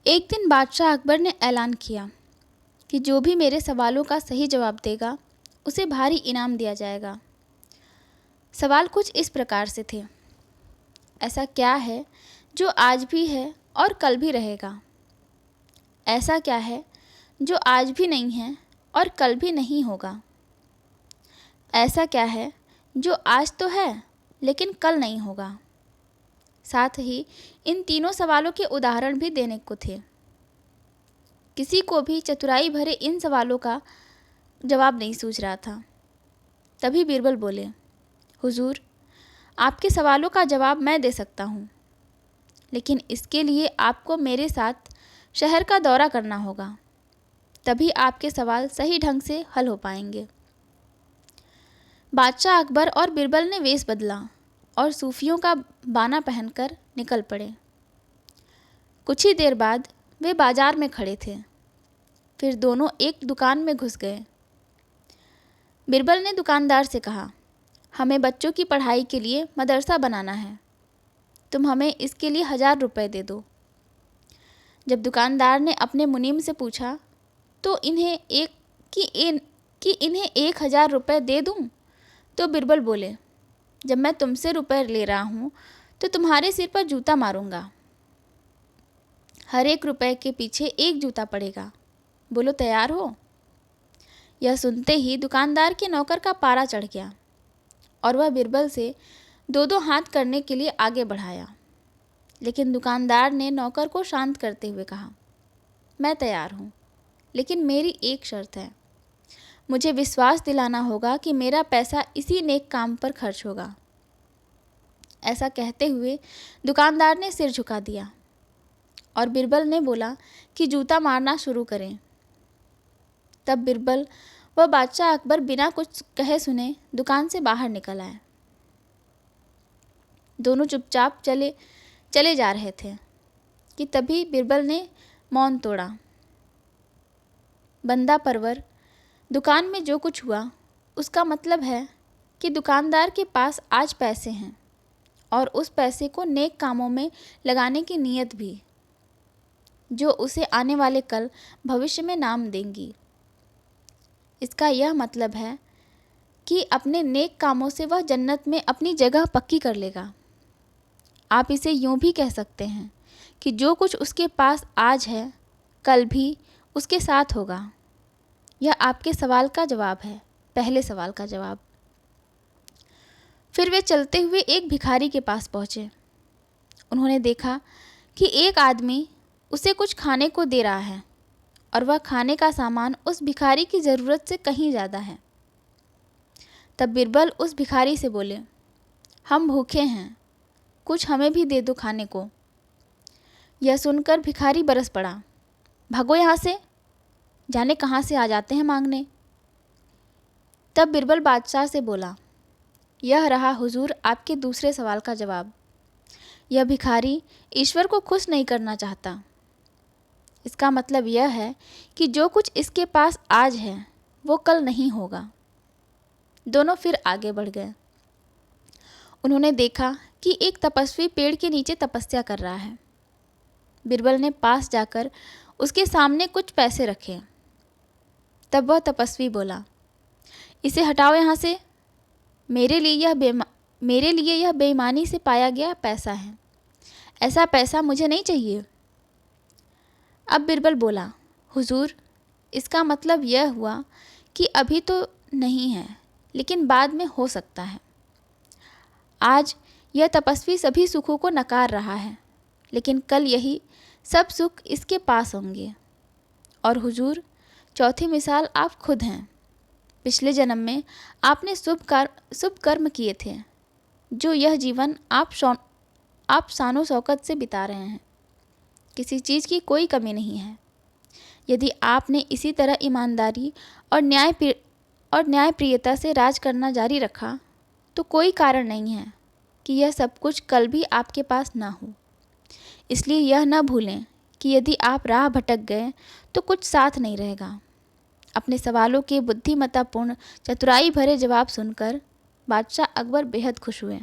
एक दिन बादशाह अकबर ने ऐलान किया कि जो भी मेरे सवालों का सही जवाब देगा उसे भारी इनाम दिया जाएगा। सवाल कुछ इस प्रकार से थे। ऐसा क्या है जो आज भी है और कल भी रहेगा? ऐसा क्या है जो आज भी नहीं है और कल भी नहीं होगा? ऐसा क्या है जो आज तो है लेकिन कल नहीं होगा? साथ ही इन तीनों सवालों के उदाहरण भी देने को थे। किसी को भी चतुराई भरे इन सवालों का जवाब नहीं सूझ रहा था। तभी बीरबल बोले, हुजूर, आपके सवालों का जवाब मैं दे सकता हूँ, लेकिन इसके लिए आपको मेरे साथ शहर का दौरा करना होगा, तभी आपके सवाल सही ढंग से हल हो पाएंगे। बादशाह अकबर और बीरबल ने वेश बदला और सूफियों का बाना पहनकर निकल पड़े। कुछ ही देर बाद वे बाजार में खड़े थे। फिर दोनों एक दुकान में घुस गए। बीरबल ने दुकानदार से कहा, हमें बच्चों की पढ़ाई के लिए मदरसा बनाना है, तुम हमें इसके लिए 1000 रुपये दे दो। जब दुकानदार ने अपने मुनीम से पूछा तो इन्हें 1000 रुपये दे दूं, तो बीरबल बोले, जब मैं तुमसे रुपये ले रहा हूँ तो तुम्हारे सिर पर जूता मारूंगा। हर एक रुपये के पीछे एक जूता पड़ेगा। बोलो, तैयार हो? यह सुनते ही दुकानदार के नौकर का पारा चढ़ गया और वह बीरबल से 2-2 हाथ करने के लिए आगे बढ़ाया। लेकिन दुकानदार ने नौकर को शांत करते हुए कहा, मैं तैयार हूँ, लेकिन मेरी एक शर्त है। मुझे विश्वास दिलाना होगा कि मेरा पैसा इसी नेक काम पर खर्च होगा। ऐसा कहते हुए दुकानदार ने सिर झुका दिया और बीरबल ने बोला कि जूता मारना शुरू करें। तब बीरबल व बादशाह अकबर बिना कुछ कहे सुने दुकान से बाहर निकल आए। दोनों चुपचाप चले जा रहे थे कि तभी बीरबल ने मौन तोड़ा। बंदा परवर, दुकान में जो कुछ हुआ उसका मतलब है कि दुकानदार के पास आज पैसे हैं और उस पैसे को नेक कामों में लगाने की नीयत भी, जो उसे आने वाले कल भविष्य में नाम देंगी। इसका यह मतलब है कि अपने नेक कामों से वह जन्नत में अपनी जगह पक्की कर लेगा। आप इसे यूं भी कह सकते हैं कि जो कुछ उसके पास आज है कल भी उसके साथ होगा। यह आपके सवाल का जवाब है, पहले सवाल का जवाब। फिर वे चलते हुए एक भिखारी के पास पहुँचे। उन्होंने देखा कि एक आदमी उसे कुछ खाने को दे रहा है और वह खाने का सामान उस भिखारी की ज़रूरत से कहीं ज़्यादा है। तब बीरबल उस भिखारी से बोले, हम भूखे हैं, कुछ हमें भी दे दो खाने को। यह सुनकर भिखारी बरस पड़ा, भागो यहाँ से, जाने कहाँ से आ जाते हैं मांगने। तब बीरबल बादशाह से बोला, यह रहा हुजूर आपके दूसरे सवाल का जवाब। यह भिखारी ईश्वर को खुश नहीं करना चाहता। इसका मतलब यह है कि जो कुछ इसके पास आज है वो कल नहीं होगा। दोनों फिर आगे बढ़ गए। उन्होंने देखा कि एक तपस्वी पेड़ के नीचे तपस्या कर रहा है। बीरबल ने पास जाकर उसके सामने कुछ पैसे रखे। तब वह तपस्वी बोला, इसे हटाओ यहाँ से, मेरे लिए यह बेईमानी से पाया गया पैसा है। ऐसा पैसा मुझे नहीं चाहिए। अब बीरबल बोला, हुजूर, इसका मतलब यह हुआ कि अभी तो नहीं है, लेकिन बाद में हो सकता है। आज यह तपस्वी सभी सुखों को नकार रहा है, लेकिन कल यही सब सुख इसके पास होंगे। और हुजूर, चौथी मिसाल आप खुद हैं। पिछले जन्म में आपने शुभ कर्म किए थे, जो यह जीवन आप शानो शौकत से बिता रहे हैं। किसी चीज़ की कोई कमी नहीं है। यदि आपने इसी तरह ईमानदारी और न्यायप्रियता से राज करना जारी रखा तो कोई कारण नहीं है कि यह सब कुछ कल भी आपके पास ना हो। इसलिए यह न भूलें कि यदि आप राह भटक गए तो कुछ साथ नहीं रहेगा। अपने सवालों के बुद्धिमत्तापूर्ण चतुराई भरे जवाब सुनकर बादशाह अकबर बेहद खुश हुए।